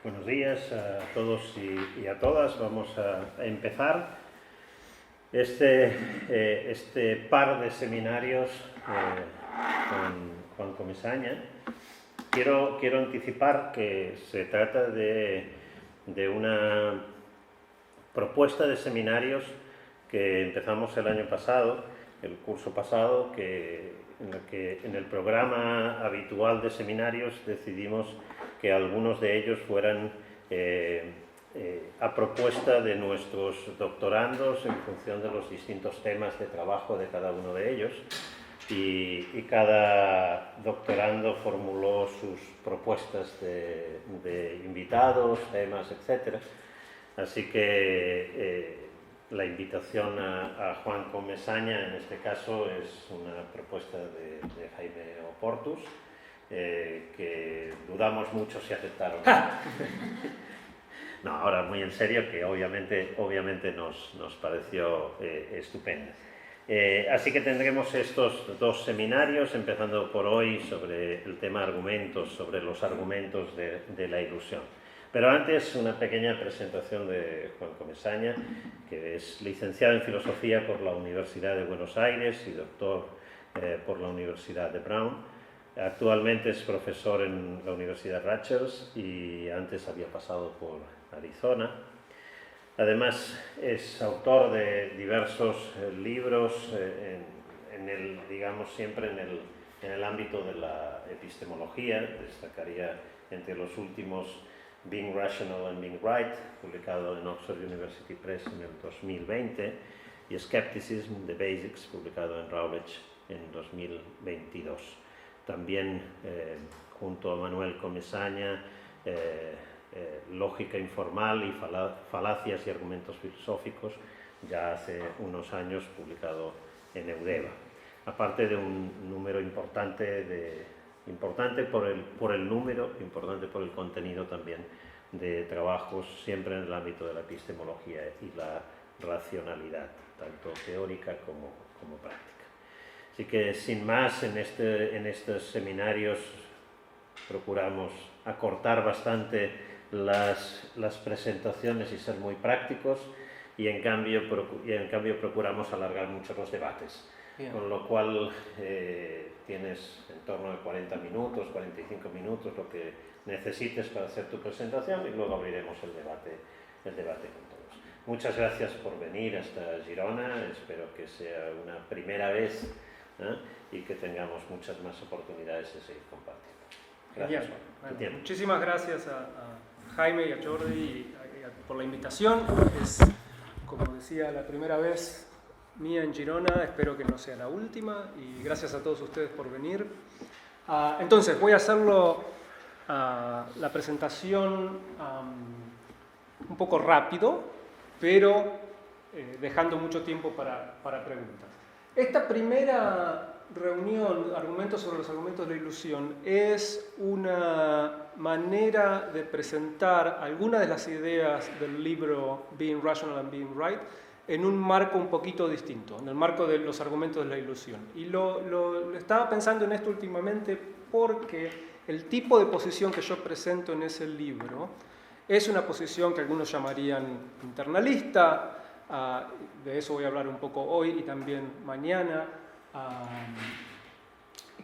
Buenos días a todos y a todas. Vamos a empezar este par de seminarios con Juan Comesaña. Quiero anticipar que se trata de una propuesta de seminarios que empezamos el año pasado, el curso pasado, en el programa habitual de seminarios decidimos que algunos de ellos fueran a propuesta de nuestros doctorandos en función de los distintos temas de trabajo de cada uno de ellos, y cada doctorando formuló sus propuestas de invitados, temas, etc. Así que la invitación a Juan Comesaña en este caso es una propuesta de Jaime Oportus, que dudamos mucho si aceptaron. No, ahora muy en serio, que obviamente nos pareció estupenda. Así que tendremos estos dos seminarios, empezando por hoy sobre el tema argumentos, sobre los argumentos de la ilusión. Pero antes, una pequeña presentación de Juan Comesaña, que es licenciado en Filosofía por la Universidad de Buenos Aires y doctor por la Universidad de Brown. Actualmente es profesor en la Universidad Rutgers y antes había pasado por Arizona. Además, es autor de diversos libros siempre en el ámbito de la epistemología. Destacaría entre los últimos Being Rational and Being Right, publicado en Oxford University Press en el 2020, y Skepticism, The Basics, publicado en Routledge en 2022. También, junto a Manuel Comesaña, Lógica informal y falacias y argumentos filosóficos, ya hace unos años publicado en Eudeva. Aparte de un número importante por el número, importante por el contenido también, de trabajos siempre en el ámbito de la epistemología y la racionalidad, tanto teórica como práctica. Así que, sin más, en estos seminarios procuramos acortar bastante las presentaciones y ser muy prácticos, y en cambio procuramos alargar mucho los debates. Bien. Con lo cual tienes en torno a 40 minutos, 45 minutos, lo que necesites para hacer tu presentación, y luego abriremos el debate con todos. Muchas gracias por venir hasta Girona, espero que sea una primera vez, y que tengamos muchas más oportunidades de seguir compartiendo. Gracias. Bueno, muchísimas gracias a Jaime y a Jordi por la invitación. Es, como decía, la primera vez mía en Girona, espero que no sea la última, y gracias a todos ustedes por venir. Entonces, voy a hacerlo, la presentación un poco rápido, pero dejando mucho tiempo para preguntas. Esta primera reunión, Argumentos sobre los argumentos de la ilusión, es una manera de presentar algunas de las ideas del libro Being Rational and Being Right en un marco un poquito distinto, en el marco de los argumentos de la ilusión. Y lo estaba pensando en esto últimamente porque el tipo de posición que yo presento en ese libro es una posición que algunos llamarían internalista, de eso voy a hablar un poco hoy y también mañana,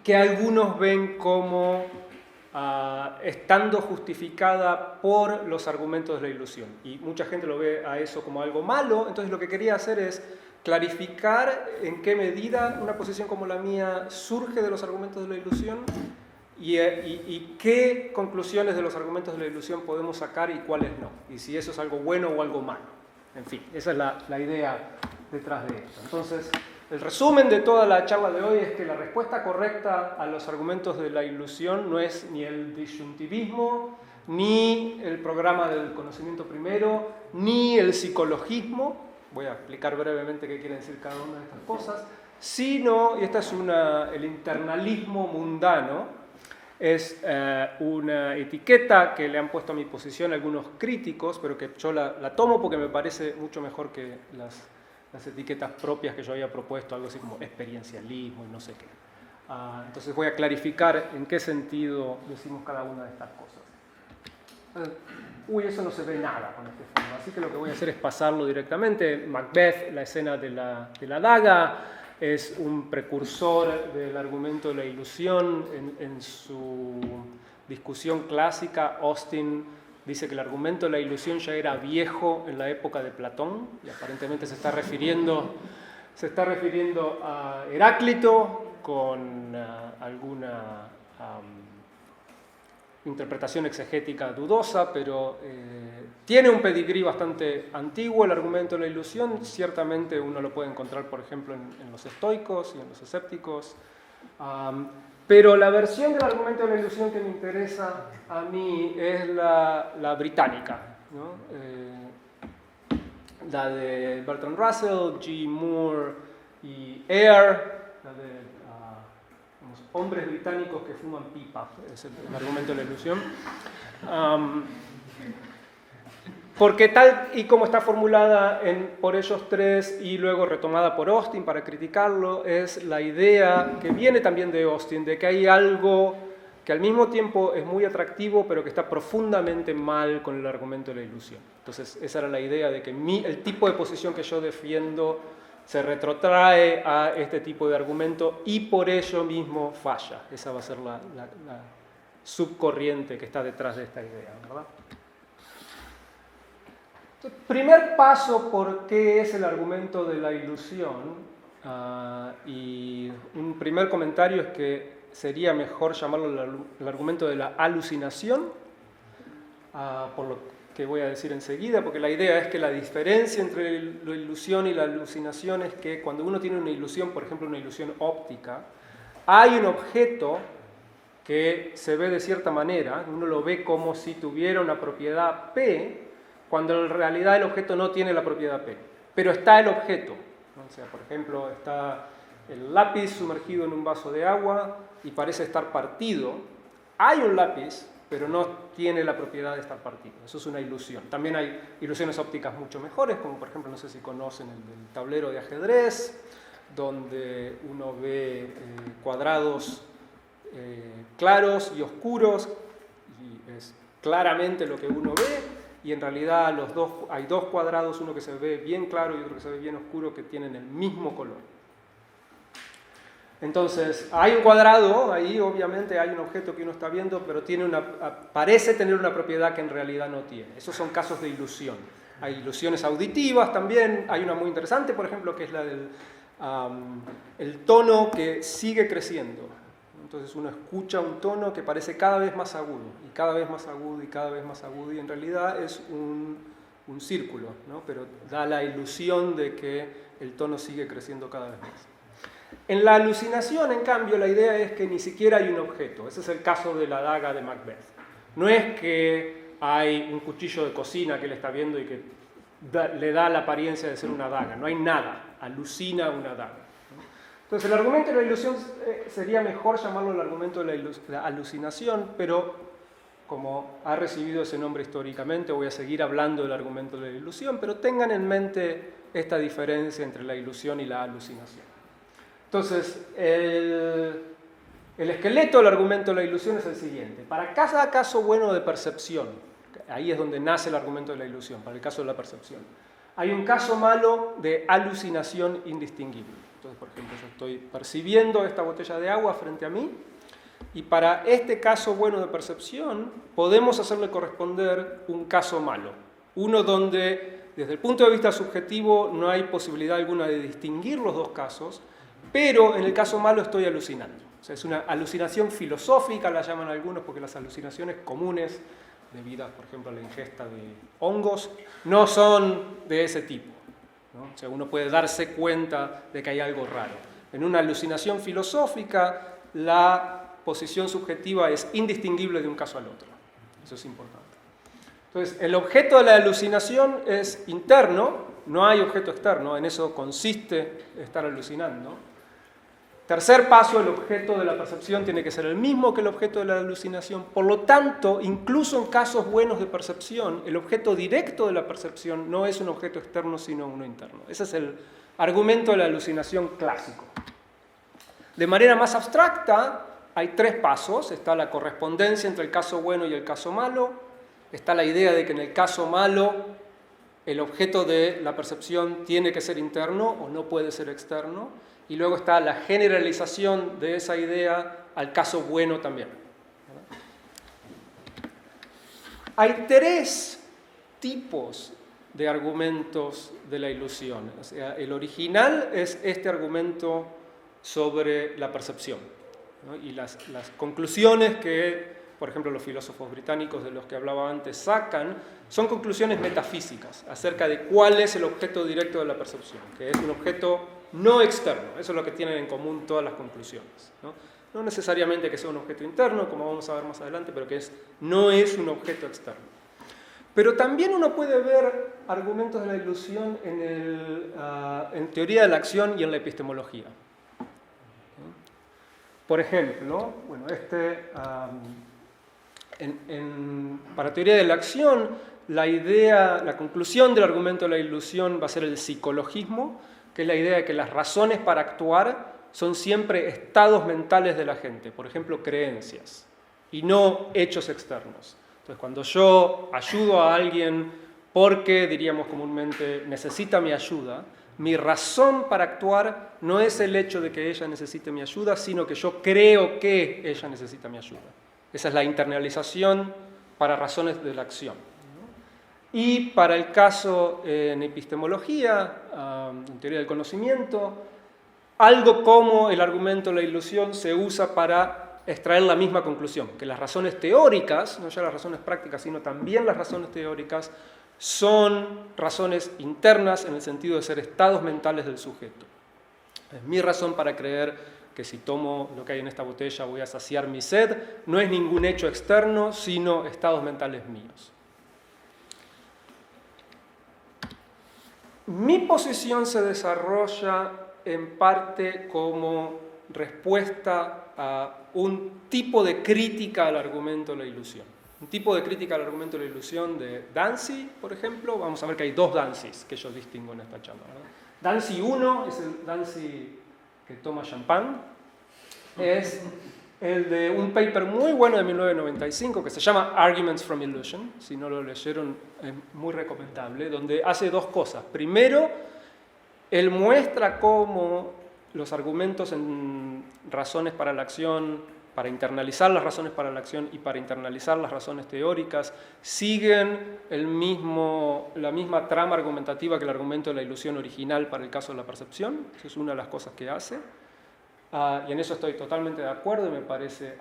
que algunos ven como estando justificada por los argumentos de la ilusión, y mucha gente lo ve a eso como algo malo. Entonces lo que quería hacer es clarificar en qué medida una posición como la mía surge de los argumentos de la ilusión y qué conclusiones de los argumentos de la ilusión podemos sacar y cuáles no, y si eso es algo bueno o algo malo. En fin, esa es la idea detrás de esto. Entonces, el resumen de toda la charla de hoy es que la respuesta correcta a los argumentos de la ilusión no es ni el disyuntivismo, ni el programa del conocimiento primero, ni el psicologismo. Voy a explicar brevemente qué quiere decir cada una de estas cosas, sino, y esta es el internalismo mundano. Es una etiqueta que le han puesto a mi posición algunos críticos, pero que yo la tomo porque me parece mucho mejor que las etiquetas propias que yo había propuesto, algo así como experiencialismo y no sé qué. Entonces voy a clarificar en qué sentido decimos cada una de estas cosas. Eso no se ve nada con este fondo, así que lo que voy a hacer es pasarlo directamente. Macbeth, la escena de la daga, es un precursor del argumento de la ilusión. En su discusión clásica, Austin dice que el argumento de la ilusión ya era viejo en la época de Platón, y aparentemente se está refiriendo a Heráclito con alguna interpretación exegética dudosa, pero tiene un pedigrí bastante antiguo el argumento de la ilusión. Ciertamente uno lo puede encontrar, por ejemplo, en los estoicos y en los escépticos. Pero la versión del argumento de la ilusión que me interesa a mí es la británica, ¿no? La de Bertrand Russell, G. Moore y Eyre, la de hombres británicos que fuman pipa, es el argumento de la ilusión. Porque tal y como está formulada por ellos tres y luego retomada por Austin para criticarlo, es la idea que viene también de Austin, de que hay algo que al mismo tiempo es muy atractivo, pero que está profundamente mal con el argumento de la ilusión. Entonces, esa era la idea de que el tipo de posición que yo defiendo se retrotrae a este tipo de argumento y por ello mismo falla. Esa va a ser la subcorriente que está detrás de esta idea, ¿verdad? Entonces, primer paso por qué es el argumento de la ilusión, y un primer comentario es que sería mejor llamarlo el argumento de la alucinación, por lo que voy a decir enseguida, porque la idea es que la diferencia entre la ilusión y la alucinación es que cuando uno tiene una ilusión, por ejemplo una ilusión óptica, hay un objeto que se ve de cierta manera, uno lo ve como si tuviera una propiedad P, cuando en realidad el objeto no tiene la propiedad P, pero está el objeto. O sea, por ejemplo, está el lápiz sumergido en un vaso de agua y parece estar partido. Hay un lápiz, pero no tiene la propiedad de estar partido. Eso es una ilusión. También hay ilusiones ópticas mucho mejores, como por ejemplo, no sé si conocen el tablero de ajedrez, donde uno ve cuadrados claros y oscuros, y es claramente lo que uno ve, y en realidad hay dos cuadrados, uno que se ve bien claro y otro que se ve bien oscuro, que tienen el mismo color. Entonces, hay un cuadrado, ahí obviamente hay un objeto que uno está viendo, pero parece tener una propiedad que en realidad no tiene. Esos son casos de ilusión. Hay ilusiones auditivas también, hay una muy interesante, por ejemplo, que es la del el tono que sigue creciendo. Entonces uno escucha un tono que parece cada vez más agudo, y cada vez más agudo, y cada vez más agudo, y en realidad es un círculo, ¿no? Pero da la ilusión de que el tono sigue creciendo cada vez más. En la alucinación, en cambio, la idea es que ni siquiera hay un objeto. Ese es el caso de la daga de Macbeth. No es que hay un cuchillo de cocina que él está viendo y que le da la apariencia de ser una daga. No hay nada, alucina una daga. Entonces, el argumento de la ilusión sería mejor llamarlo el argumento de la alucinación, pero como ha recibido ese nombre históricamente, voy a seguir hablando del argumento de la ilusión, pero tengan en mente esta diferencia entre la ilusión y la alucinación. Entonces, el esqueleto del argumento de la ilusión es el siguiente. Para cada caso bueno de percepción, ahí es donde nace el argumento de la ilusión, para el caso de la percepción, hay un caso malo de alucinación indistinguible. Entonces, por ejemplo, yo estoy percibiendo esta botella de agua frente a mí, y para este caso bueno de percepción podemos hacerle corresponder un caso malo. Uno donde, desde el punto de vista subjetivo, no hay posibilidad alguna de distinguir los dos casos, pero en el caso malo estoy alucinando. O sea, es una alucinación filosófica, la llaman algunos, porque las alucinaciones comunes, debidas, por ejemplo, a la ingesta de hongos, no son de ese tipo, ¿no? O sea, uno puede darse cuenta de que hay algo raro. En una alucinación filosófica, la posición subjetiva es indistinguible de un caso al otro. Eso es importante. Entonces, el objeto de la alucinación es interno, no hay objeto externo, en eso consiste estar alucinando. Tercer paso, el objeto de la percepción tiene que ser el mismo que el objeto de la alucinación. Por lo tanto, incluso en casos buenos de percepción, el objeto directo de la percepción no es un objeto externo, sino uno interno. Ese es el argumento de la alucinación clásico. De manera más abstracta, hay tres pasos. Está la correspondencia entre el caso bueno y el caso malo. está la idea de que en el caso malo el objeto de la percepción tiene que ser interno o no puede ser externo, y luego está la generalización de esa idea al caso bueno también. Hay tres tipos de argumentos de la ilusión. O sea, el original es este argumento sobre la percepción, ¿no? Y las conclusiones que, por ejemplo, los filósofos británicos de los que hablaba antes sacan son conclusiones metafísicas acerca de cuál es el objeto directo de la percepción, que es un objeto no externo. Eso es lo que tienen en común todas las conclusiones, ¿no? No necesariamente que sea un objeto interno, como vamos a ver más adelante, pero que no es un objeto externo. Pero también uno puede ver argumentos de la ilusión en teoría de la acción y en la epistemología. Por ejemplo, bueno, para teoría de la acción, la conclusión del argumento de la ilusión va a ser el psicologismo, que es la idea de que las razones para actuar son siempre estados mentales de la gente, por ejemplo, creencias, y no hechos externos. Entonces, cuando yo ayudo a alguien porque, diríamos comúnmente, necesita mi ayuda, mi razón para actuar no es el hecho de que ella necesite mi ayuda, sino que yo creo que ella necesita mi ayuda. Esa es la internalización para razones de la acción. Y para el caso en epistemología, en teoría del conocimiento, algo como el argumento de la ilusión se usa para extraer la misma conclusión, que las razones teóricas, no ya las razones prácticas, sino también las razones teóricas, son razones internas en el sentido de ser estados mentales del sujeto. Es mi razón para creer que si tomo lo que hay en esta botella voy a saciar mi sed, no es ningún hecho externo, sino estados mentales míos. Mi posición se desarrolla en parte como respuesta a un tipo de crítica al argumento de la ilusión. Un tipo de crítica al argumento de la ilusión de Dancy, por ejemplo. Vamos a ver que hay dos Dancys que yo distingo en esta charla, ¿verdad? Dancy 1 es el Dancy que toma champán. Es el de un paper muy bueno de 1995 que se llama Arguments from Illusion. Si no lo leyeron, es muy recomendable, donde hace dos cosas. Primero, él muestra cómo los argumentos en razones para la acción, para internalizar las razones para la acción y para internalizar las razones teóricas, siguen la misma trama argumentativa que el argumento de la ilusión original para el caso de la percepción. Esa es una de las cosas que hace. Y en eso estoy totalmente de acuerdo y me parece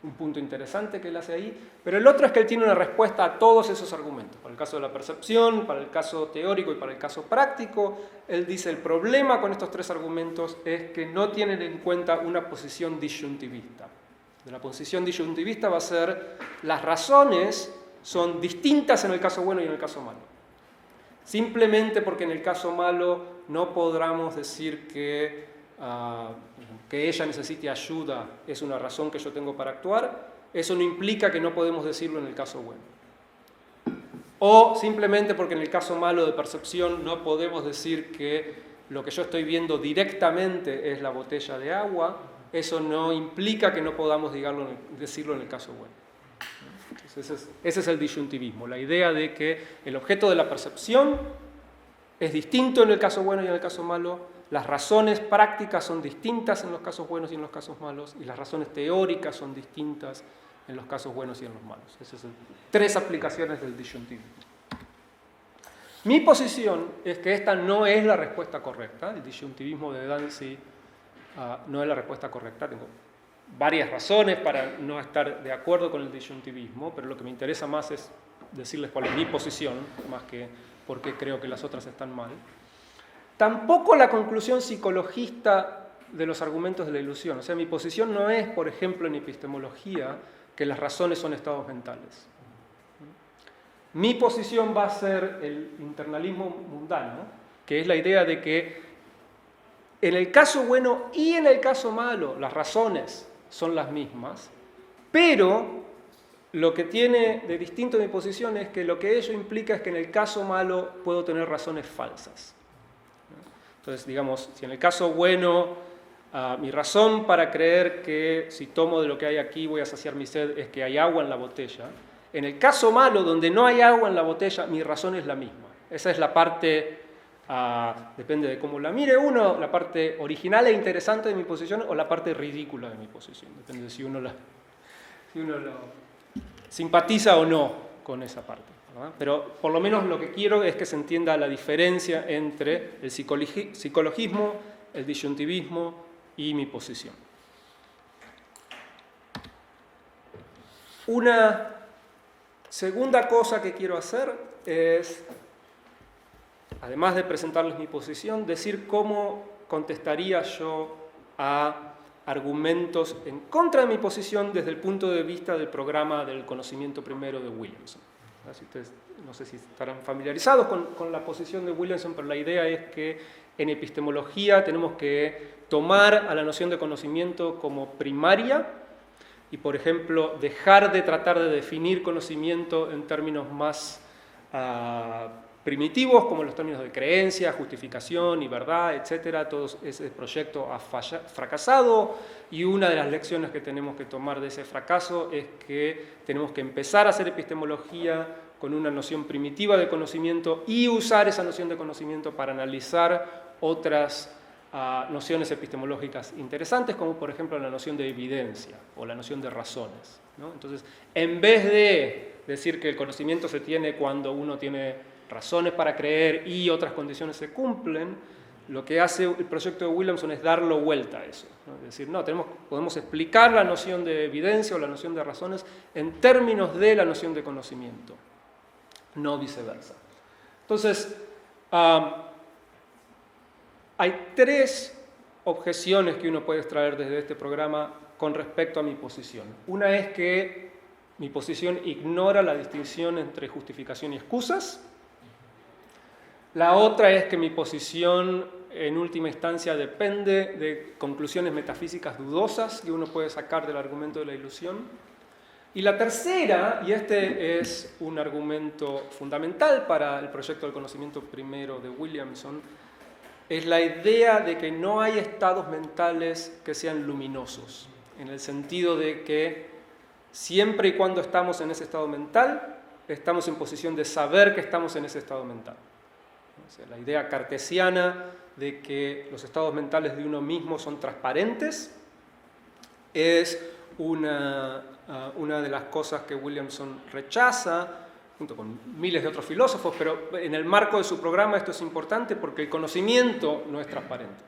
un punto interesante que él hace ahí. Pero el otro es que él tiene una respuesta a todos esos argumentos. Para el caso de la percepción, para el caso teórico y para el caso práctico, él dice el problema con estos tres argumentos es que no tienen en cuenta una posición disyuntivista. De la posición disyuntivista va a ser las razones son distintas en el caso bueno y en el caso malo. Simplemente porque en el caso malo no podamos decir que ella necesite ayuda es una razón que yo tengo para actuar, eso no implica que no podemos decirlo en el caso bueno. O simplemente porque en el caso malo de percepción no podemos decir que lo que yo estoy viendo directamente es la botella de agua, eso no implica que no podamos decirlo en el caso bueno. Entonces, ese es el disyuntivismo, la idea de que el objeto de la percepción es distinto en el caso bueno y en el caso malo. Las razones prácticas son distintas en los casos buenos y en los casos malos, y las razones teóricas son distintas en los casos buenos y en los malos. Esas son tres aplicaciones del disyuntivismo. Mi posición es que esta no es la respuesta correcta. El disyuntivismo de Dancy no es la respuesta correcta. Tengo varias razones para no estar de acuerdo con el disyuntivismo, pero lo que me interesa más es decirles cuál es mi posición, más que por qué creo que las otras están mal. Tampoco la conclusión psicologista de los argumentos de la ilusión. O sea, mi posición no es, por ejemplo, en epistemología, que las razones son estados mentales. Mi posición va a ser el internalismo mundano, que es la idea de que en el caso bueno y en el caso malo las razones son las mismas, pero lo que tiene de distinto mi posición es que lo que ello implica es que en el caso malo puedo tener razones falsas. Entonces, digamos, si en el caso bueno, mi razón para creer que si tomo de lo que hay aquí voy a saciar mi sed es que hay agua en la botella, En el caso malo, donde no hay agua en la botella, mi razón es la misma. Esa es la parte, depende de cómo la mire uno, la parte original e interesante de mi posición o la parte ridícula de mi posición. Depende de si uno lo simpatiza o no con esa parte, ¿verdad? Pero por lo menos lo que quiero es que se entienda la diferencia entre el psicologismo, el disyuntivismo y mi posición. Una segunda cosa que quiero hacer es, además de presentarles mi posición, decir cómo contestaría yo a argumentos en contra de mi posición desde el punto de vista del programa del conocimiento primero de Williamson. Así ustedes, no sé si estarán familiarizados con la posición de Williamson, pero la idea es que en epistemología tenemos que tomar a la noción de conocimiento como primaria y, por ejemplo, dejar de tratar de definir conocimiento en términos más primitivos, como los términos de creencia, justificación y verdad, etc. Todo ese proyecto ha fracasado, y una de las lecciones que tenemos que tomar de ese fracaso es que tenemos que empezar a hacer epistemología con una noción primitiva de conocimiento y usar esa noción de conocimiento para analizar otras nociones epistemológicas interesantes, como por ejemplo la noción de evidencia o la noción de razones, ¿no? Entonces, en vez de decir que el conocimiento se tiene cuando uno tiene razones para creer y otras condiciones se cumplen, lo que hace el proyecto de Williamson es darlo vuelta a eso, ¿no? Es decir, no, podemos explicar la noción de evidencia o la noción de razones en términos de la noción de conocimiento, no viceversa. Entonces, hay tres objeciones que uno puede extraer desde este programa con respecto a mi posición. Una es que mi posición ignora la distinción entre justificación y excusas. La otra es que mi posición, en última instancia, depende de conclusiones metafísicas dudosas que uno puede sacar del argumento de la ilusión. Y la tercera, y este es un argumento fundamental para el proyecto del conocimiento primero de Williamson, es la idea de que no hay estados mentales que sean luminosos, en el sentido de que siempre y cuando estamos en ese estado mental, estamos en posición de saber que estamos en ese estado mental. O sea, la idea cartesiana de que los estados mentales de uno mismo son transparentes es una de las cosas que Williamson rechaza, junto con miles de otros filósofos, pero en el marco de su programa esto es importante porque el conocimiento no es transparente.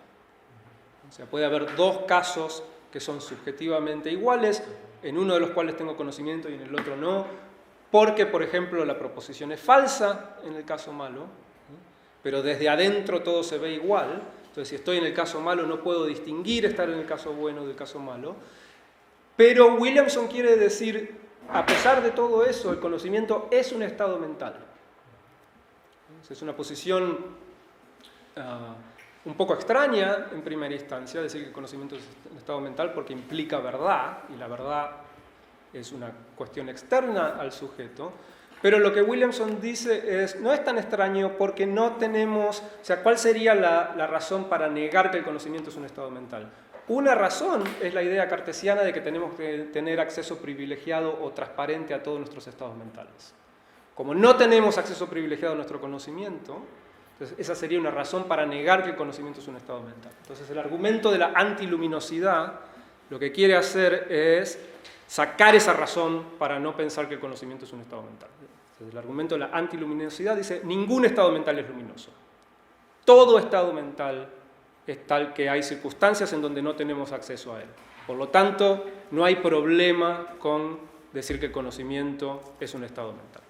O sea, puede haber dos casos que son subjetivamente iguales, en uno de los cuales tengo conocimiento y en el otro no, porque, por ejemplo, la proposición es falsa en el caso malo, pero desde adentro todo se ve igual. Entonces, si estoy en el caso malo, no puedo distinguir estar en el caso bueno del caso malo. Pero Williamson quiere decir, a pesar de todo eso, el conocimiento es un estado mental. Es una posición un poco extraña en primera instancia, decir que el conocimiento es un estado mental porque implica verdad, y la verdad es una cuestión externa al sujeto. Pero lo que Williamson dice es, no es tan extraño porque no tenemos, o sea, ¿cuál sería la razón para negar que el conocimiento es un estado mental? Una razón es la idea cartesiana de que tenemos que tener acceso privilegiado o transparente a todos nuestros estados mentales. Como no tenemos acceso privilegiado a nuestro conocimiento, entonces esa sería una razón para negar que el conocimiento es un estado mental. Entonces el argumento de la antiluminosidad lo que quiere hacer es sacar esa razón para no pensar que el conocimiento es un estado mental. Entonces, el argumento de la antiluminosidad dice, ningún estado mental es luminoso. Todo estado mental es tal que hay circunstancias en donde no tenemos acceso a él. Por lo tanto, no hay problema con decir que el conocimiento es un estado mental.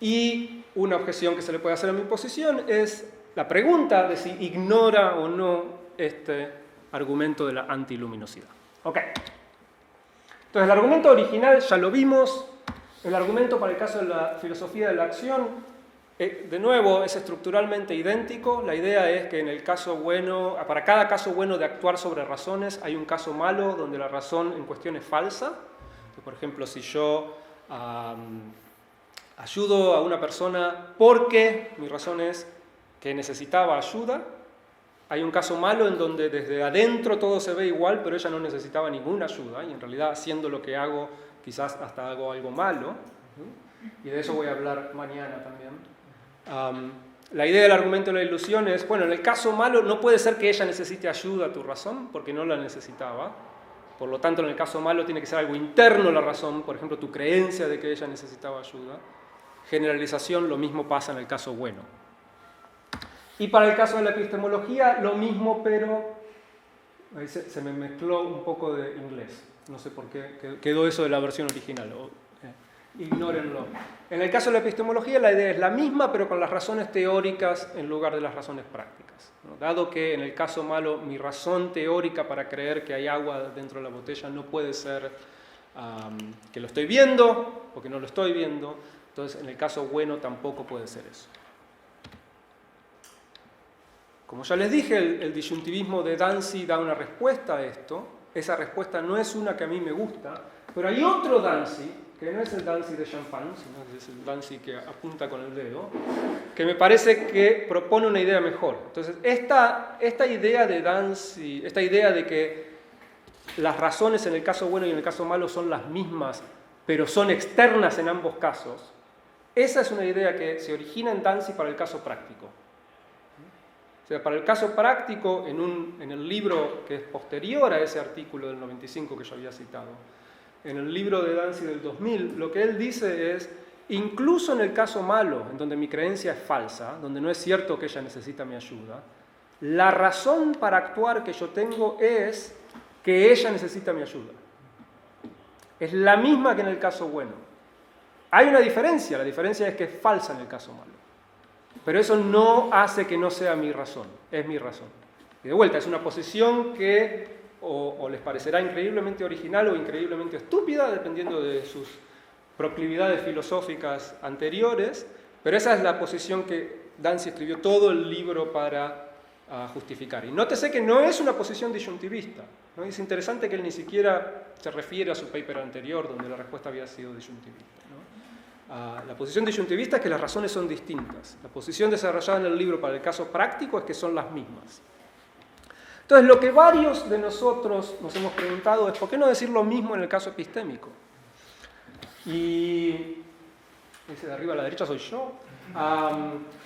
Y una objeción que se le puede hacer a mi posición es la pregunta de si ignora o no este argumento de la antiluminosidad. Ok. Entonces, el argumento original ya lo vimos. El argumento para el caso de la filosofía de la acción, de nuevo, es estructuralmente idéntico. La idea es que en el caso bueno, para cada caso bueno de actuar sobre razones, hay un caso malo donde la razón en cuestión es falsa. Entonces, por ejemplo, si yo ayudo a una persona porque mi razón es que necesitaba ayuda, hay un caso malo en donde desde adentro todo se ve igual, pero ella no necesitaba ninguna ayuda, y en realidad haciendo lo que hago quizás hasta hago algo malo, y de eso voy a hablar mañana también. La idea del argumento de la ilusión es, bueno, en el caso malo no puede ser que ella necesite ayuda a tu razón, porque no la necesitaba. Por lo tanto, en el caso malo tiene que ser algo interno a la razón, por ejemplo, tu creencia de que ella necesitaba ayuda. Generalización, lo mismo pasa en el caso bueno. Y para el caso de la epistemología, lo mismo, pero ahí se me mezcló un poco de inglés. No sé por qué quedó eso de la versión original. Ignórenlo. En el caso de la epistemología, la idea es la misma, pero con las razones teóricas en lugar de las razones prácticas, ¿no? Dado que en el caso malo, mi razón teórica para creer que hay agua dentro de la botella no puede ser que lo estoy viendo o que no lo estoy viendo, entonces en el caso bueno tampoco puede ser eso. Como ya les dije, el disyuntivismo de Dancy da una respuesta a esto. Esa respuesta no es una que a mí me gusta, pero hay otro Dancy, que no es el Dancy de Champagne, sino que es el Dancy que apunta con el dedo, que me parece que propone una idea mejor. Entonces, esta idea de Dancy, esta idea de que las razones en el caso bueno y en el caso malo son las mismas, pero son externas en ambos casos, esa es una idea que se origina en Dancy para el caso práctico. O sea, para el caso práctico, en el libro que es posterior a ese artículo del 95 que yo había citado, en el libro de Dancy del 2000, lo que él dice es, incluso en el caso malo, en donde mi creencia es falsa, donde no es cierto que ella necesita mi ayuda, la razón para actuar que yo tengo es que ella necesita mi ayuda. Es la misma que en el caso bueno. Hay una diferencia, la diferencia es que es falsa en el caso malo. Pero eso no hace que no sea mi razón, es mi razón. Y de vuelta, es una posición que o les parecerá increíblemente original o increíblemente estúpida, dependiendo de sus proclividades filosóficas anteriores, pero esa es la posición que Dancy escribió todo el libro para justificar. Y nótese que no es una posición disyuntivista, ¿no? Es interesante que él ni siquiera se refiere a su paper anterior, donde la respuesta había sido disyuntivista, ¿no? La posición disyuntivista es que las razones son distintas. La posición desarrollada en el libro para el caso práctico es que son las mismas. Entonces, lo que varios de nosotros nos hemos preguntado es ¿por qué no decir lo mismo en el caso epistémico? Y ese de arriba a la derecha soy yo.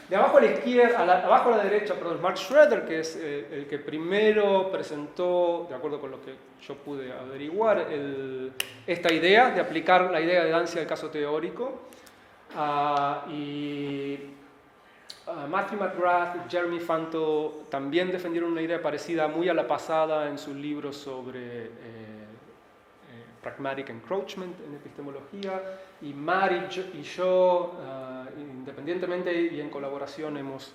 De abajo a la izquierda, abajo a la derecha, perdón, Mark Schroeder, que es el que primero presentó, de acuerdo con lo que yo pude averiguar, esta idea de aplicar la idea de Dancy al caso teórico. Matthew McGrath, Jeremy Fanto también defendieron una idea parecida muy a la pasada en su libro sobre Pragmatic Encroachment en epistemología, y Mari y yo, independientemente y en colaboración, hemos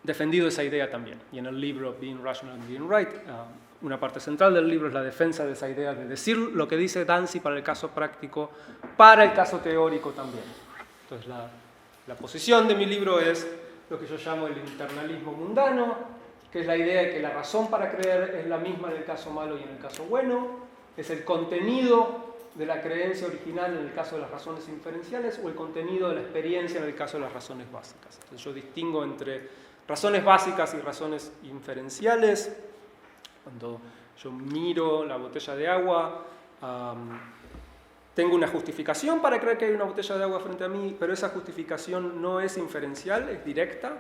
defendido esa idea también. Y en el libro Being Rational and Being Right, una parte central del libro es la defensa de esa idea de decir lo que dice Dancy para el caso práctico, para el caso teórico también. Entonces, la posición de mi libro es lo que yo llamo el internalismo mundano, que es la idea de que la razón para creer es la misma en el caso malo y en el caso bueno, es el contenido de la creencia original en el caso de las razones inferenciales o el contenido de la experiencia en el caso de las razones básicas. Entonces yo distingo entre razones básicas y razones inferenciales. Cuando yo miro la botella de agua, tengo una justificación para creer que hay una botella de agua frente a mí, pero esa justificación no es inferencial, es directa,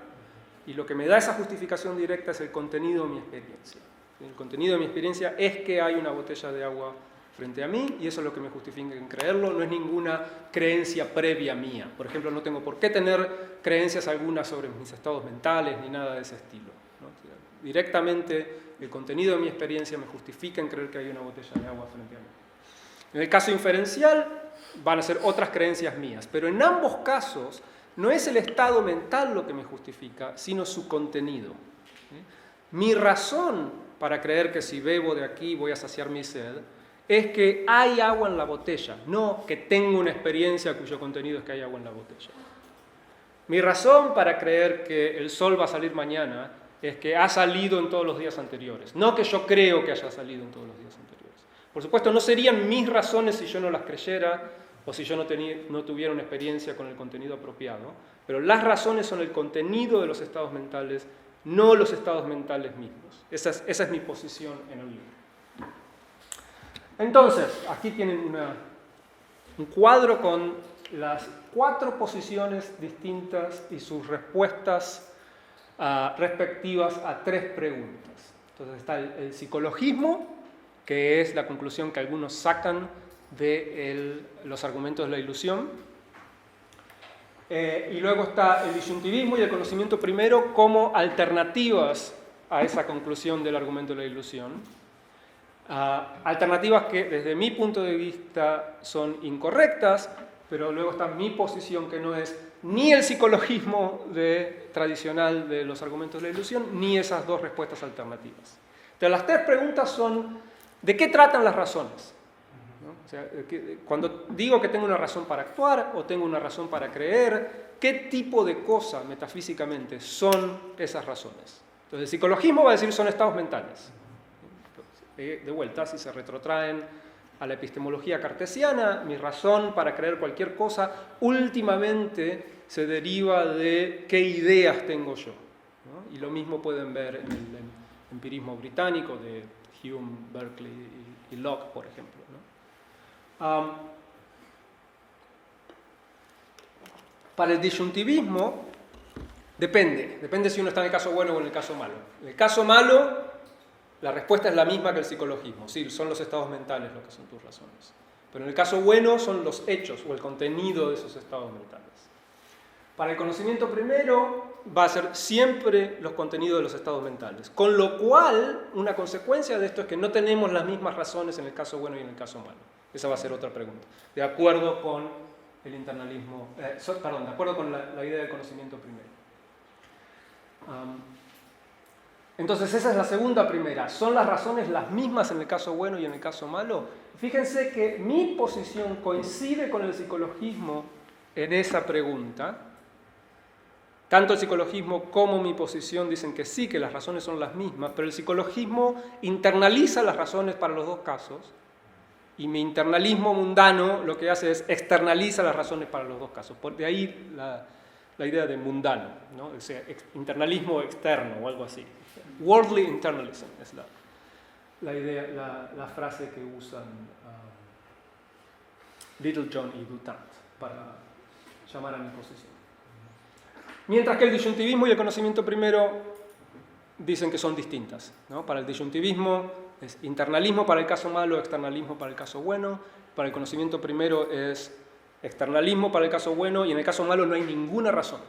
y lo que me da esa justificación directa es el contenido de mi experiencia. El contenido de mi experiencia es que hay una botella de agua frente a mí, y eso es lo que me justifica en creerlo, no es ninguna creencia previa mía. Por ejemplo, no tengo por qué tener creencias algunas sobre mis estados mentales, ni nada de ese estilo, ¿no? Directamente, el contenido de mi experiencia me justifica en creer que hay una botella de agua frente a mí. En el caso inferencial van a ser otras creencias mías, pero en ambos casos no es el estado mental lo que me justifica, sino su contenido. Mi razón para creer que si bebo de aquí voy a saciar mi sed es que hay agua en la botella, no que tengo una experiencia cuyo contenido es que hay agua en la botella. Mi razón para creer que el sol va a salir mañana es que ha salido en todos los días anteriores, no que yo creo que haya salido en todos los días anteriores. Por supuesto, no serían mis razones si yo no las creyera o si yo no tuviera una experiencia con el contenido apropiado, pero las razones son el contenido de los estados mentales, no los estados mentales mismos. Esa es mi posición en el libro. Entonces, aquí tienen un cuadro con las 4 posiciones distintas y sus respuestas respectivas a 3 preguntas. Entonces está el psicologismo, que es la conclusión que algunos sacan de los argumentos de la ilusión. Y luego está el disyuntivismo y el conocimiento primero como alternativas a esa conclusión del argumento de la ilusión. Alternativas que desde mi punto de vista son incorrectas, pero luego está mi posición, que no es ni el psicologismo tradicional de los argumentos de la ilusión, ni esas 2 respuestas alternativas. Entonces, las 3 preguntas son: ¿de qué tratan las razones? ¿No? O sea, cuando digo que tengo una razón para actuar o tengo una razón para creer, ¿qué tipo de cosa metafísicamente son esas razones? Entonces, el psicologismo va a decir son estados mentales. De vuelta, si se retrotraen a la epistemología cartesiana, mi razón para creer cualquier cosa últimamente se deriva de qué ideas tengo yo, ¿no? Y lo mismo pueden ver en el empirismo británico de Hume, Berkeley y Locke, por ejemplo, ¿no? Para el disyuntivismo depende si uno está en el caso bueno o en el caso malo. En el caso malo, la respuesta es la misma que el psicologismo. Sí, son los estados mentales lo que son tus razones. Pero en el caso bueno son los hechos o el contenido de esos estados mentales. Para el conocimiento primero va a ser siempre los contenidos de los estados mentales. Con lo cual, una consecuencia de esto es que no tenemos las mismas razones en el caso bueno y en el caso malo. Esa va a ser otra pregunta. De acuerdo con el internalismo, de acuerdo con la idea del conocimiento primero. Entonces esa es la segunda primera. ¿Son las razones las mismas en el caso bueno y en el caso malo? Fíjense que mi posición coincide con el psicologismo en esa pregunta. Tanto el psicologismo como mi posición dicen que sí, que las razones son las mismas, pero el psicologismo internaliza las razones para los 2 casos y mi internalismo mundano lo que hace es externaliza las razones para los 2 casos. De ahí la idea de mundano, ¿no? O sea, internalismo externo o algo así. Worldly internalism es la idea, la frase que usan Littlejohn y Dutant para llamar a mi posición. Mientras que el disyuntivismo y el conocimiento primero dicen que son distintas, ¿no? Para el disyuntivismo es internalismo para el caso malo, externalismo para el caso bueno. Para el conocimiento primero es externalismo para el caso bueno y en el caso malo no hay ninguna razón,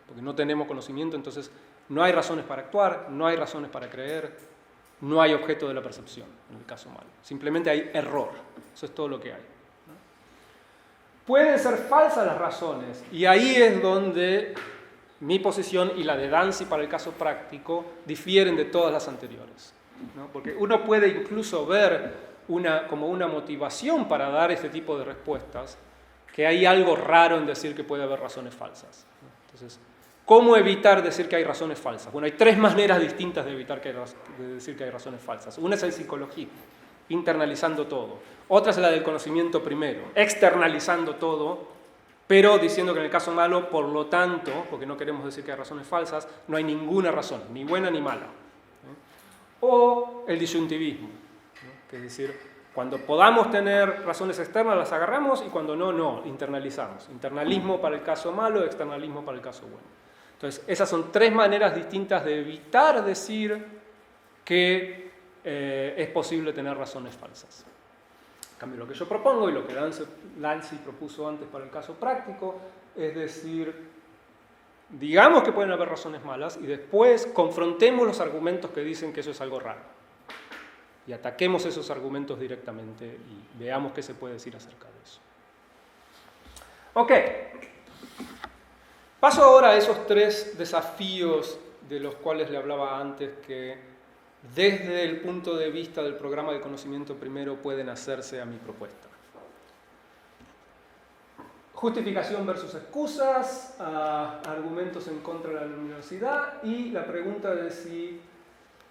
porque no tenemos conocimiento, entonces no hay razones para actuar, no hay razones para creer, no hay objeto de la percepción en el caso malo. Simplemente hay error, eso es todo lo que hay. Pueden ser falsas las razones y ahí es donde mi posición y la de Dancy para el caso práctico difieren de todas las anteriores, ¿no? Porque uno puede incluso ver como una motivación para dar este tipo de respuestas que hay algo raro en decir que puede haber razones falsas, ¿no? Entonces, ¿cómo evitar decir que hay razones falsas? Bueno, hay 3 maneras distintas de decir que hay razones falsas. Una es el psicologismo, internalizando todo. Otra es la del conocimiento primero, externalizando todo, pero diciendo que en el caso malo, por lo tanto, porque no queremos decir que hay razones falsas, no hay ninguna razón, ni buena ni mala. O el disyuntivismo, ¿no? Que es decir, cuando podamos tener razones externas las agarramos y cuando no, no, internalizamos. Internalismo para el caso malo, externalismo para el caso bueno. Entonces, esas son 3 maneras distintas de evitar decir que es posible tener razones falsas. En cambio, lo que yo propongo y lo que Dancy propuso antes para el caso práctico es decir, digamos que pueden haber razones malas y después confrontemos los argumentos que dicen que eso es algo raro. Y ataquemos esos argumentos directamente y veamos qué se puede decir acerca de eso. Ok. Paso ahora a esos 3 desafíos de los cuales le hablaba antes que desde el punto de vista del programa de conocimiento primero pueden hacerse a mi propuesta. Justificación versus excusas, argumentos en contra de la luminosidad y la pregunta de si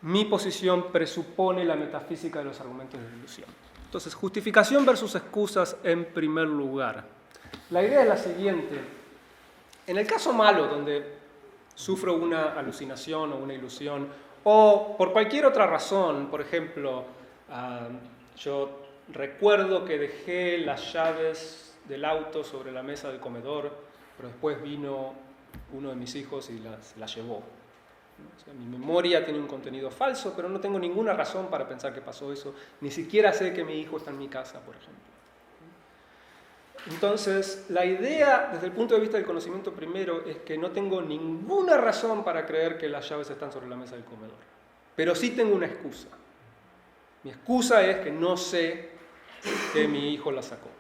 mi posición presupone la metafísica de los argumentos de la ilusión. Entonces, justificación versus excusas en primer lugar. La idea es la siguiente. En el caso malo, donde sufro una alucinación o una ilusión, o por cualquier otra razón, por ejemplo, yo recuerdo que dejé las llaves del auto sobre la mesa del comedor, pero después vino uno de mis hijos y se las llevó. O sea, mi memoria tiene un contenido falso, pero no tengo ninguna razón para pensar que pasó eso. Ni siquiera sé que mi hijo está en mi casa, por ejemplo. Entonces, la idea, desde el punto de vista del conocimiento primero, es que no tengo ninguna razón para creer que las llaves están sobre la mesa del comedor. Pero sí tengo una excusa. Mi excusa es que no sé que mi hijo las sacó.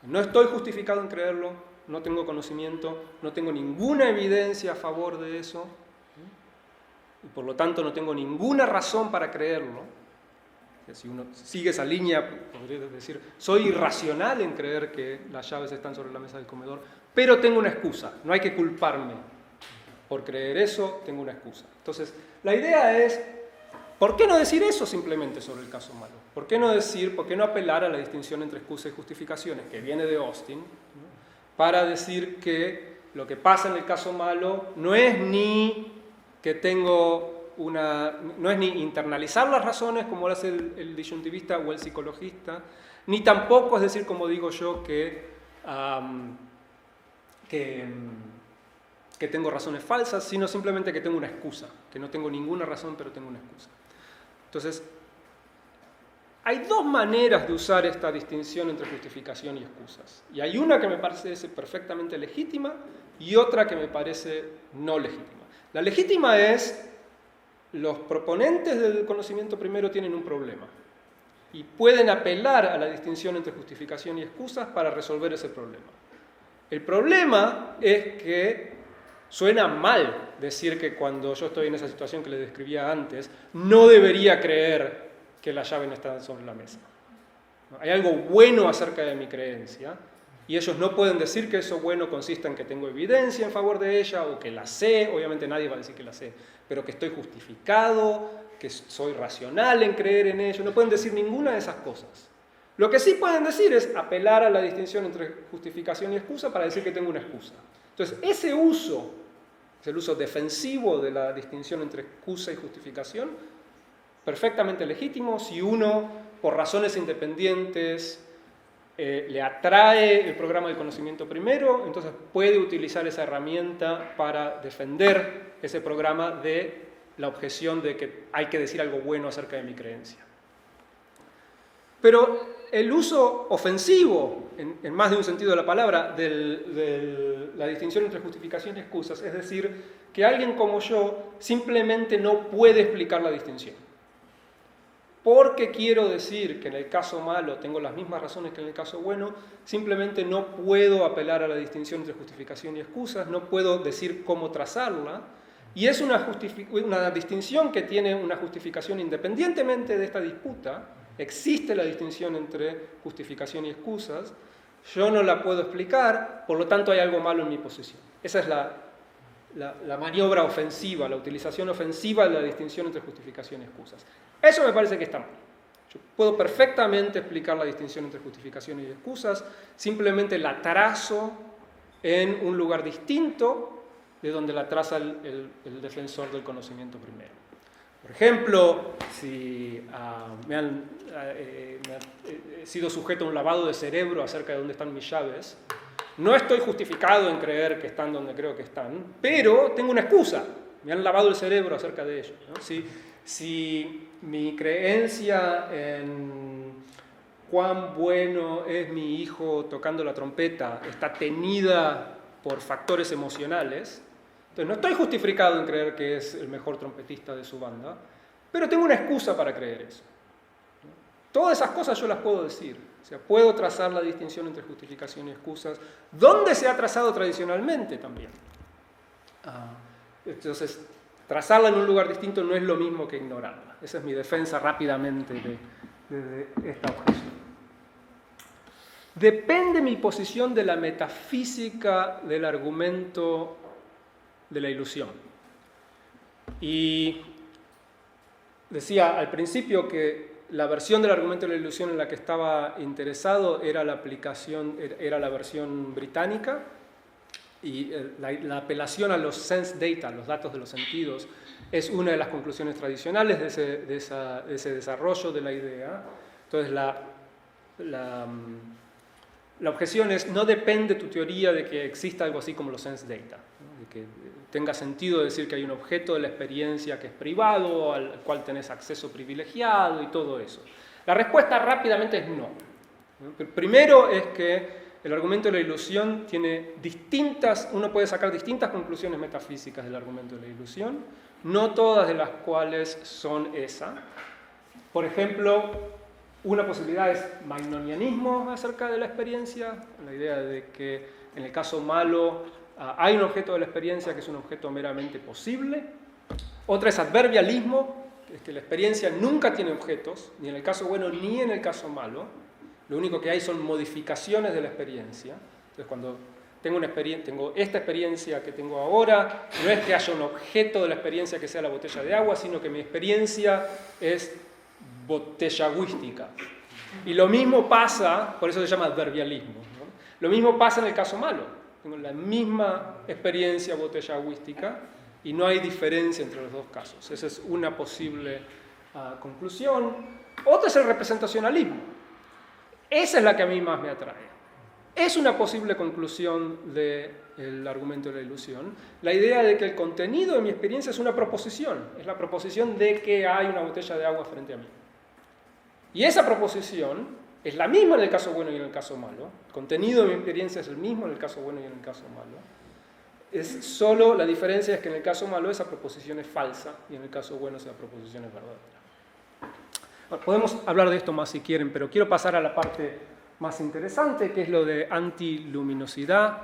No estoy justificado en creerlo, no tengo conocimiento, no tengo ninguna evidencia a favor de eso, y por lo tanto no tengo ninguna razón para creerlo. Si uno sigue esa línea, podría decir, soy irracional en creer que las llaves están sobre la mesa del comedor, pero tengo una excusa, no hay que culparme por creer eso, tengo una excusa. Entonces, la idea es, ¿por qué no decir eso simplemente sobre el caso malo? ¿Por qué no apelar a la distinción entre excusa y justificaciones, que viene de Austin, ¿no?, para decir que lo que pasa en el caso malo no es ni que no es ni internalizar las razones como lo hace el disyuntivista o el psicologista, ni tampoco es decir, como digo yo, que tengo razones falsas, sino simplemente que tengo una excusa, que no tengo ninguna razón, pero tengo una excusa. Entonces, hay dos maneras de usar esta distinción entre justificación y excusas. Y hay una que me parece perfectamente legítima y otra que me parece no legítima. La legítima es: los proponentes del conocimiento primero tienen un problema y pueden apelar a la distinción entre justificación y excusas para resolver ese problema. El problema es que suena mal decir que cuando yo estoy en esa situación que les describía antes, no debería creer que la llave no está sobre la mesa. Hay algo bueno acerca de mi creencia y ellos no pueden decir que eso bueno consista en que tengo evidencia en favor de ella o que la sé, obviamente nadie va a decir que la sé, pero que estoy justificado, que soy racional en creer en ello. No pueden decir ninguna de esas cosas. Lo que sí pueden decir es apelar a la distinción entre justificación y excusa para decir que tengo una excusa. Entonces, ese uso es el uso defensivo de la distinción entre excusa y justificación, perfectamente legítimo si uno, por razones independientes, le atrae el programa del conocimiento primero, entonces puede utilizar esa herramienta para defender ese programa de la objeción de que hay que decir algo bueno acerca de mi creencia. Pero el uso ofensivo, en más de un sentido de la palabra, de la distinción entre justificación y excusas, es decir, que alguien como yo simplemente no puede explicar la distinción. Porque quiero decir que en el caso malo tengo las mismas razones que en el caso bueno, simplemente no puedo apelar a la distinción entre justificación y excusas, no puedo decir cómo trazarla, y es una distinción que tiene una justificación independientemente de esta disputa. Existe la distinción entre justificación y excusas, yo no la puedo explicar, por lo tanto hay algo malo en mi posición. Esa es la maniobra ofensiva, la utilización ofensiva de la distinción entre justificación y excusas. Eso me parece que está mal. Yo puedo perfectamente explicar la distinción entre justificación y excusas, simplemente la trazo en un lugar distinto de donde la traza el defensor del conocimiento primero. Por ejemplo, si he sido sujeto a un lavado de cerebro acerca de dónde están mis llaves, no estoy justificado en creer que están donde creo que están, pero tengo una excusa. Me han lavado el cerebro acerca de ello, ¿no? Si mi creencia en cuán bueno es mi hijo tocando la trompeta está tenida por factores emocionales, entonces no estoy justificado en creer que es el mejor trompetista de su banda, pero tengo una excusa para creer eso. Todas esas cosas yo las puedo decir. O sea, puedo trazar la distinción entre justificación y excusas, donde se ha trazado tradicionalmente también. Entonces, trazarla en un lugar distinto no es lo mismo que ignorarla. Esa es mi defensa rápidamente de esta objeción. Depende mi posición de la metafísica del argumento de la ilusión. Y decía al principio que la versión del argumento de la ilusión en la que estaba interesado era la versión británica, y la apelación a los sense data, los datos de los sentidos, es una de las conclusiones tradicionales de ese desarrollo de la idea. Entonces la objeción es, no depende tu teoría de que exista algo así como los sense data, ¿no? De que tenga sentido decir que hay un objeto de la experiencia que es privado, al cual tenés acceso privilegiado y todo eso. La respuesta rápidamente es no. Primero es que el argumento de la ilusión tiene uno puede sacar distintas conclusiones metafísicas del argumento de la ilusión, no todas de las cuales son esa. Por ejemplo, una posibilidad es magnonianismo acerca de la experiencia, la idea de que en el caso malo hay un objeto de la experiencia que es un objeto meramente posible. Otra es adverbialismo, que es que la experiencia nunca tiene objetos, ni en el caso bueno ni en el caso malo. Lo único que hay son modificaciones de la experiencia. Entonces, cuando tengo esta experiencia que tengo ahora, no es que haya un objeto de la experiencia que sea la botella de agua, sino que mi experiencia es botellagüística. Y lo mismo pasa, por eso se llama adverbialismo, ¿no? Lo mismo pasa en el caso malo. Tengo la misma experiencia botellagüística y no hay diferencia entre los dos casos. Esa es una posible conclusión. Otra es el representacionalismo. Esa es la que a mí más me atrae. Es una posible conclusión del argumento de la ilusión. La idea de que el contenido de mi experiencia es una proposición. Es la proposición de que hay una botella de agua frente a mí. Y esa proposición es la misma en el caso bueno y en el caso malo. El contenido de mi experiencia es el mismo en el caso bueno y en el caso malo. Es solo la diferencia es que en el caso malo esa proposición es falsa y en el caso bueno esa proposición es verdadera. Bueno, podemos hablar de esto más si quieren, pero quiero pasar a la parte más interesante, que es lo de antiluminosidad,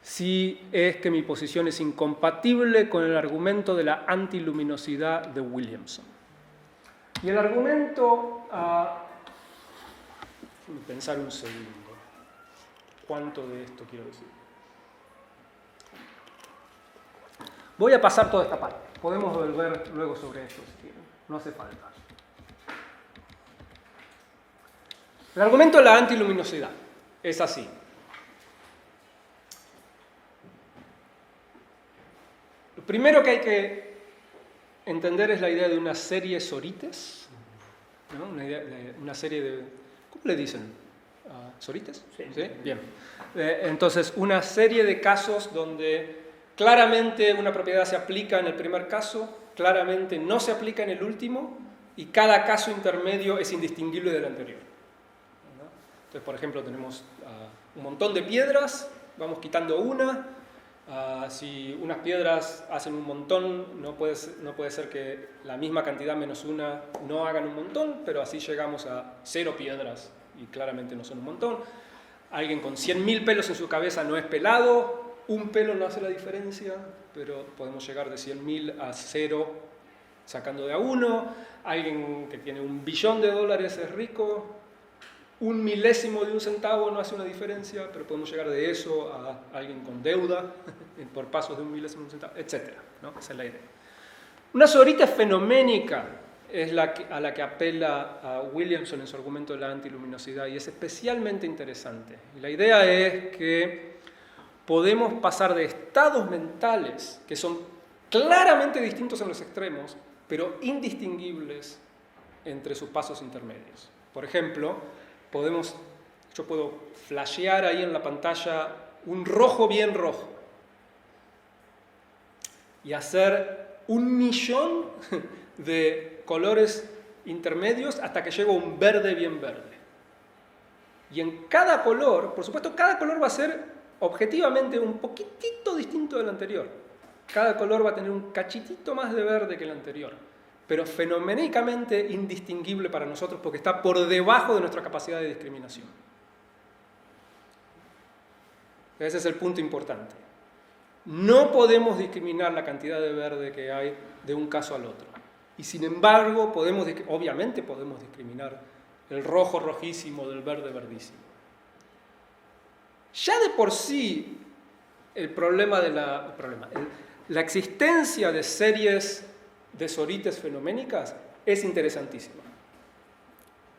si es que mi posición es incompatible con el argumento de la antiluminosidad de Williamson. Y el argumento, déjenme pensar un segundo, ¿cuánto de esto quiero decir? Voy a pasar toda esta parte, podemos volver luego sobre esto si quieren, no hace falta. El argumento de la antiluminosidad es así. Lo primero que hay que entender es la idea de una serie sorites, ¿no? Una serie de... ¿Cómo le dicen? ¿Sorites? Sí. ¿Sí? Bien. Entonces, una serie de casos donde claramente una propiedad se aplica en el primer caso, claramente no se aplica en el último, y cada caso intermedio es indistinguible del anterior. Entonces, por ejemplo, tenemos un montón de piedras, vamos quitando una. Si unas piedras hacen un montón, no puede ser que la misma cantidad menos una no hagan un montón, pero así llegamos a 0 piedras y claramente no son un montón. Alguien con 100.000 pelos en su cabeza no es pelado, un pelo no hace la diferencia, pero podemos llegar de 100.000 a 0 sacando de a uno. Alguien que tiene $1 billón es rico. 1/1000 de un centavo no hace una diferencia, pero podemos llegar de eso a alguien con deuda por pasos de 1/1000 de un centavo, etc., ¿no? Esa es la idea. Una sorita fenoménica es a la que apela a Williamson en su argumento de la antiluminosidad y es especialmente interesante. Y la idea es que podemos pasar de estados mentales que son claramente distintos en los extremos, pero indistinguibles entre sus pasos intermedios. Por ejemplo, yo puedo flashear ahí en la pantalla un rojo bien rojo y hacer 1.000.000 de colores intermedios hasta que llego a un verde bien verde. Y en cada color, por supuesto, cada color va a ser objetivamente un poquitito distinto del anterior. Cada color va a tener un cachitito más de verde que el anterior, pero fenoménicamente indistinguible para nosotros porque está por debajo de nuestra capacidad de discriminación. Ese es el punto importante. No podemos discriminar la cantidad de verde que hay de un caso al otro. Y sin embargo, obviamente podemos discriminar el rojo rojísimo del verde verdísimo. Ya de por sí, la existencia de series de sorites fenoménicas es interesantísima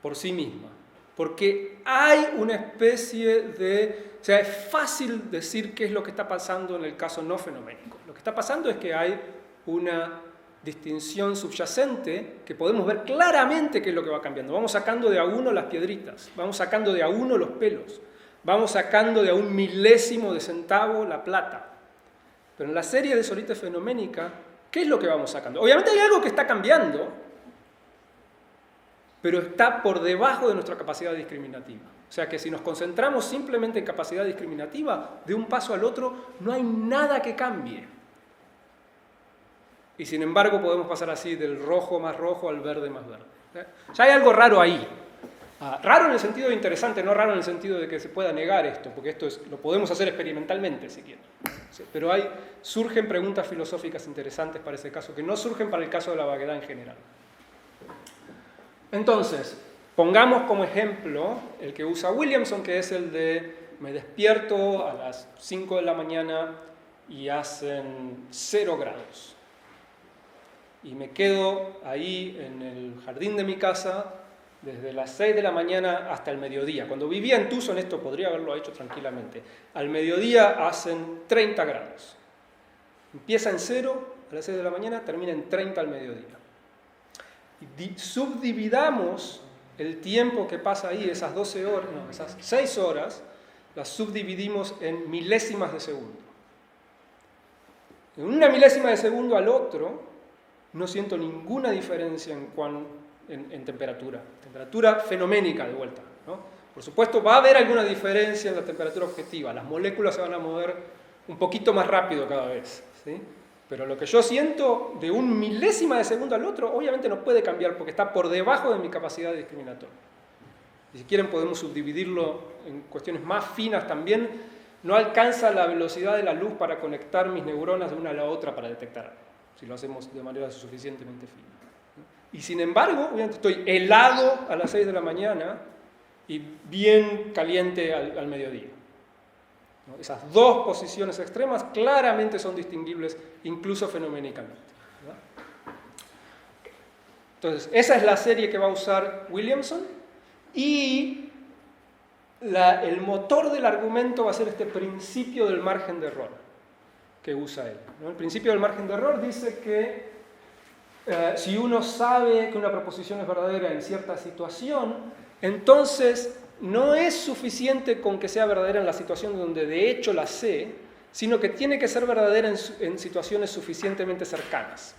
por sí misma, porque hay una especie de... O sea, es fácil decir qué es lo que está pasando en el caso no fenoménico. Lo que está pasando es que hay una distinción subyacente que podemos ver claramente qué es lo que va cambiando. Vamos sacando de a uno las piedritas, vamos sacando de a uno los pelos, vamos sacando de a un milésimo de centavo la plata. Pero en la serie de Solite fenoménica, ¿qué es lo que vamos sacando? Obviamente hay algo que está cambiando, pero está por debajo de nuestra capacidad discriminativa. O sea que si nos concentramos simplemente en capacidad discriminativa, de un paso al otro no hay nada que cambie. Y sin embargo podemos pasar así del rojo más rojo al verde más verde. Ya hay algo raro ahí. Raro en el sentido de interesante, no raro en el sentido de que se pueda negar esto, porque esto lo podemos hacer experimentalmente si quieren. ¿Sí? Pero surgen preguntas filosóficas interesantes para ese caso, que no surgen para el caso de la vaguedad en general. Entonces, pongamos como ejemplo el que usa Williamson, que es el de me despierto a las 5 de la mañana y hacen 0 grados. Y me quedo ahí en el jardín de mi casa desde las 6 de la mañana hasta el mediodía. Cuando vivía en Tucson esto podría haberlo hecho tranquilamente. Al mediodía hacen 30 grados. Empieza en 0 a las 6 de la mañana, termina en 30 al mediodía. Y subdividamos el tiempo que pasa ahí, esas 12 horas, no, esas 6 horas, las subdividimos en milésimas de segundo. En una milésima de segundo al otro, no siento ninguna diferencia en temperatura. Temperatura fenoménica de vuelta, ¿no? Por supuesto, va a haber alguna diferencia en la temperatura objetiva. Las moléculas se van a mover un poquito más rápido cada vez, ¿sí? Pero lo que yo siento de un milésima de segundo al otro, obviamente no puede cambiar porque está por debajo de mi capacidad discriminatoria. Y si quieren podemos subdividirlo en cuestiones más finas también. No alcanza la velocidad de la luz para conectar mis neuronas de una a la otra para detectar algo, si lo hacemos de manera suficientemente fina. Y sin embargo, obviamente estoy helado a las 6 de la mañana y bien caliente al mediodía. Esas dos posiciones extremas claramente son distinguibles, incluso fenoménicamente. Entonces, esa es la serie que va a usar Williamson, y el motor del argumento va a ser este principio del margen de error que usa él. El principio del margen de error dice que si uno sabe que una proposición es verdadera en cierta situación, entonces no es suficiente con que sea verdadera en la situación donde de hecho la sé, sino que tiene que ser verdadera en situaciones suficientemente cercanas.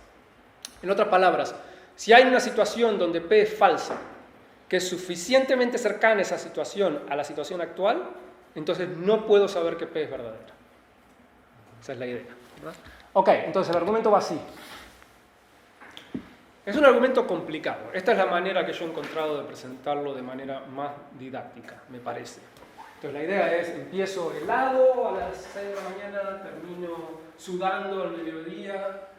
En otras palabras, si hay una situación donde P es falsa, que es suficientemente cercana esa situación a la situación actual, entonces no puedo saber que P es verdadera. Esa es la idea, ¿verdad? Ok, entonces el argumento va así. Es un argumento complicado. Esta es la manera que yo he encontrado de presentarlo de manera más didáctica, me parece. Entonces la idea es, empiezo helado a las 6 de la mañana, termino sudando al mediodía.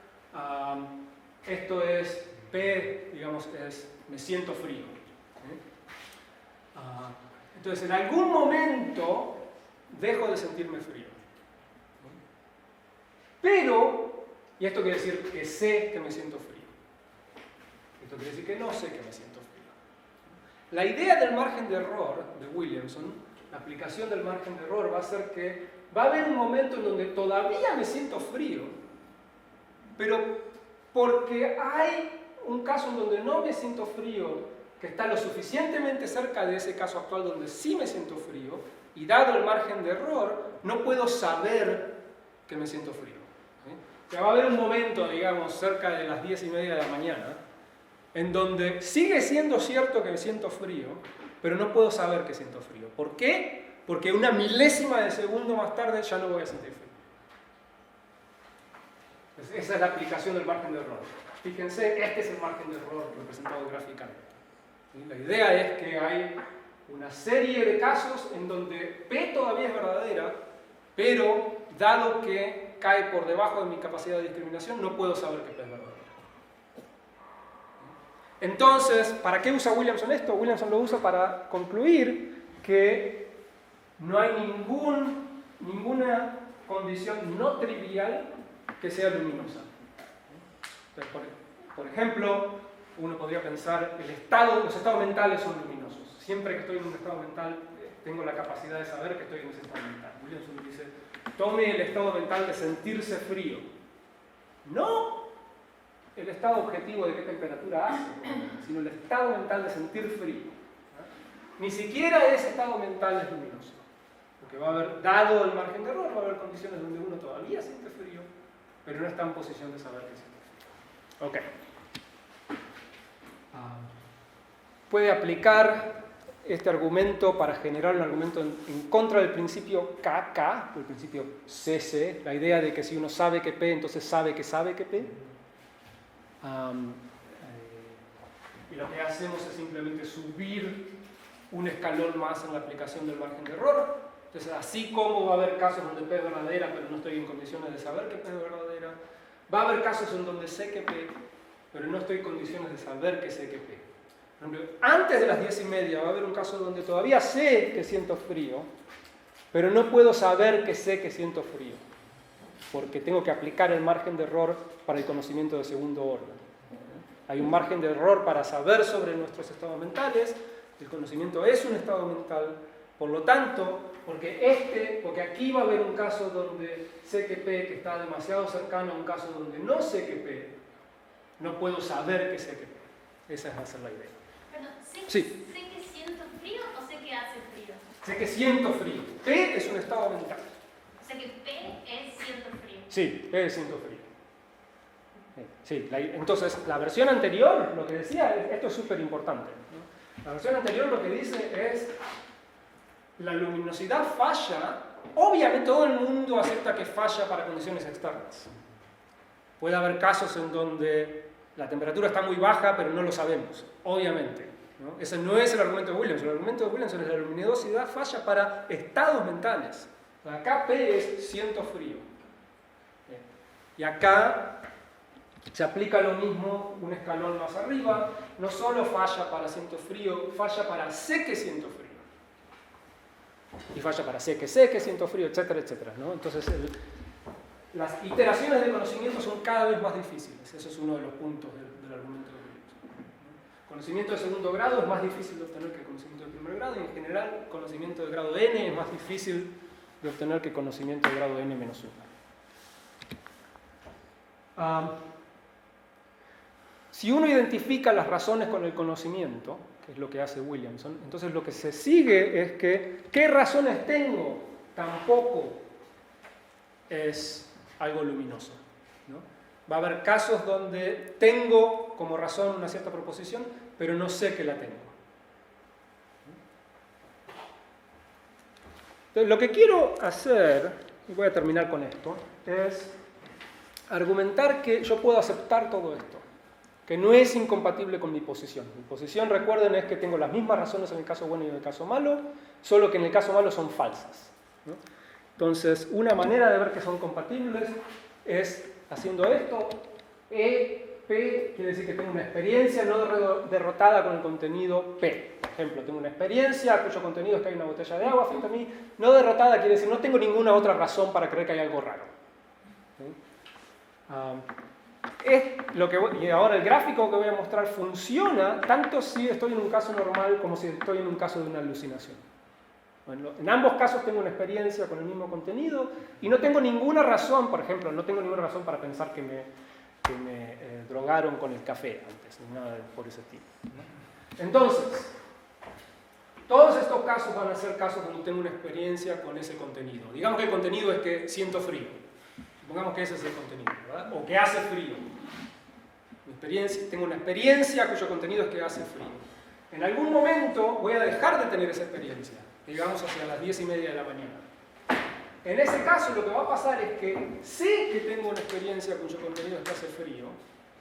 Esto es P, digamos, me siento frío. Entonces en algún momento dejo de sentirme frío. Pero, y esto quiere decir que sé que me siento frío. Esto quiere decir que no sé que me siento frío. La idea del margen de error de Williamson, la aplicación del margen de error va a ser que va a haber un momento en donde todavía me siento frío, pero porque hay un caso en donde no me siento frío, que está lo suficientemente cerca de ese caso actual donde sí me siento frío, y dado el margen de error, no puedo saber que me siento frío. O sea, va a haber un momento, digamos, cerca de las 10:30 de la mañana, en donde sigue siendo cierto que me siento frío, pero no puedo saber que siento frío. ¿Por qué? Porque una milésima de segundo más tarde ya no voy a sentir frío. Entonces, esa es la aplicación del margen de error. Fíjense, este es el margen de error representado gráficamente. La idea es que hay una serie de casos en donde P todavía es verdadera, pero dado que cae por debajo de mi capacidad de discriminación, no puedo saber que P es verdadera. Entonces, ¿para qué usa Williamson esto? Williamson lo usa para concluir que no hay ninguna condición no trivial que sea luminosa. Entonces, por ejemplo, uno podría pensar, los estados mentales son luminosos. Siempre que estoy en un estado mental, tengo la capacidad de saber que estoy en ese estado mental. Williamson dice, tome el estado mental de sentirse frío. No, el estado objetivo de qué temperatura hace, sino el estado mental de sentir frío. Ni siquiera ese estado mental es luminoso. Porque va a haber, dado el margen de error, va a haber condiciones donde uno todavía siente frío, pero no está en posición de saber que siente frío. Ok. Puede aplicar este argumento para generar un argumento en contra del principio KK, el principio CC, la idea de que si uno sabe que P, entonces sabe que P. Y lo que hacemos es simplemente subir un escalón más en la aplicación del margen de error. Entonces, así como va a haber casos donde P es verdadera, pero no estoy en condiciones de saber que P es verdadera, va a haber casos en donde sé que P, pero no estoy en condiciones de saber que sé que P. Por ejemplo, antes de las 10:30 va a haber un caso donde todavía sé que siento frío, pero no puedo saber que sé que siento frío, porque tengo que aplicar el margen de error para el conocimiento de segundo orden. Hay un margen de error para saber sobre nuestros estados mentales, el conocimiento es un estado mental, por lo tanto, porque aquí va a haber un caso donde sé que P, que está demasiado cercano a un caso donde no sé que P, no puedo saber que sé que P. Esa va a ser la idea. Perdón, Sí. ¿sé que siento frío o sé que hace frío? Sé que siento frío. P es un estado mental. O sea que P es siento frío. Sí, P es siento frío. Sí, entonces, la versión anterior, lo que decía, esto es súper importante, ¿no? La versión anterior lo que dice es, la luminosidad falla, obviamente todo el mundo acepta que falla para condiciones externas. Puede haber casos en donde la temperatura está muy baja, pero no lo sabemos, obviamente, ¿no? Ese no es el argumento de Williamson. El argumento de Williamson es la luminosidad falla para estados mentales. Acá P es siento frío. Y acá se aplica lo mismo, un escalón más arriba, no solo falla para siento frío, falla para sé que siento frío. Y falla para sé que siento frío, etcétera, etcétera, ¿no? Entonces, las iteraciones de conocimiento son cada vez más difíciles. Eso es uno de los puntos del argumento de Williamson. Conocimiento de segundo grado es más difícil de obtener que conocimiento de primer grado, y en general, conocimiento de grado n es más difícil de obtener que conocimiento de grado n-1. Si uno identifica las razones con el conocimiento, que es lo que hace Williamson, entonces lo que se sigue es que ¿qué razones tengo? Tampoco es algo luminoso, ¿no? Va a haber casos donde tengo como razón una cierta proposición, pero no sé que la tengo. Entonces, lo que quiero hacer, y voy a terminar con esto, es argumentar que yo puedo aceptar todo esto, que no es incompatible con mi posición. Mi posición, recuerden, es que tengo las mismas razones en el caso bueno y en el caso malo, solo que en el caso malo son falsas, ¿no? Entonces, una manera de ver que son compatibles es haciendo esto. P quiere decir que tengo una experiencia no derrotada con el contenido P. Por ejemplo, tengo una experiencia cuyo contenido es que hay una botella de agua frente a mí. No derrotada quiere decir no tengo ninguna otra razón para creer que hay algo raro. ¿Sí? Y ahora el gráfico que voy a mostrar funciona tanto si estoy en un caso normal como si estoy en un caso de una alucinación. Bueno, en ambos casos tengo una experiencia con el mismo contenido y no tengo ninguna razón, por ejemplo, no tengo ninguna razón para pensar que me drogaron con el café antes, ni nada por ese tipo, ¿no? Entonces, todos estos casos van a ser casos donde tengo una experiencia con ese contenido. Digamos que el contenido es que siento frío. Supongamos que ese es el contenido, ¿verdad? O que hace frío. Tengo una experiencia cuyo contenido es que hace frío. En algún momento voy a dejar de tener esa experiencia, digamos hacia las 10:30 de la mañana. En ese caso lo que va a pasar es que sé que tengo una experiencia cuyo contenido es que hace frío,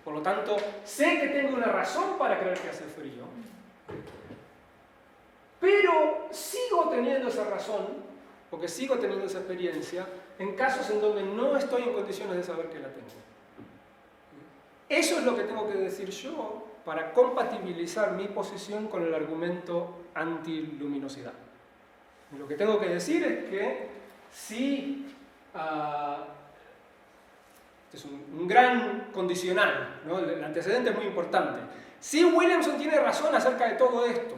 por lo tanto sé que tengo una razón para creer que hace frío, pero sigo teniendo esa razón, porque sigo teniendo esa experiencia, en casos en donde no estoy en condiciones de saber que la tengo. Eso es lo que tengo que decir yo para compatibilizar mi posición con el argumento antiluminosidad. Lo que tengo que decir es que si es un gran condicional, ¿no? El antecedente es muy importante. Si Williamson tiene razón acerca de todo esto,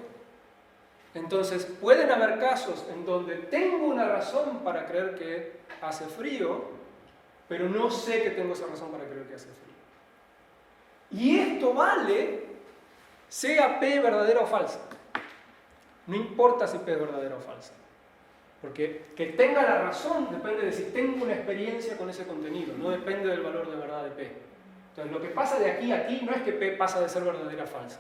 entonces pueden haber casos en donde tengo una razón para creer que hace frío, pero no sé que tengo esa razón para creer que hace frío. Y esto vale sea P verdadera o falsa. No importa si P es verdadera o falsa. Porque que tenga la razón depende de si tengo una experiencia con ese contenido, no depende del valor de verdad de P. Entonces lo que pasa de aquí a aquí no es que P pasa de ser verdadera a falsa.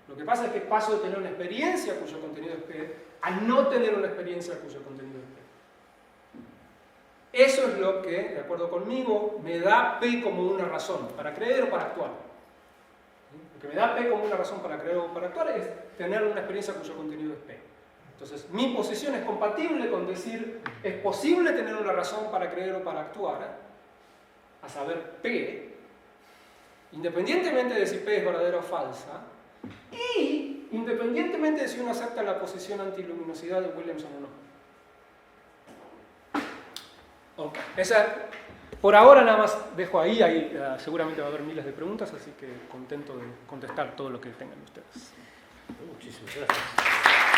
Lo que pasa es que paso de tener una experiencia cuyo contenido es P a no tener una experiencia cuyo contenido es P. Eso es lo que, de acuerdo conmigo, me da P como una razón para creer o para actuar. Lo que me da P como una razón para creer o para actuar es tener una experiencia cuyo contenido es P. Entonces, mi posición es compatible con decir es posible tener una razón para creer o para actuar, a saber P, independientemente de si P es verdadera o falsa, y independientemente de si uno acepta la posición antiluminosidad de Williamson o no. Okay. Por ahora nada más dejo ahí seguramente va a haber miles de preguntas, así que contento de contestar todo lo que tengan ustedes. Muchísimas gracias.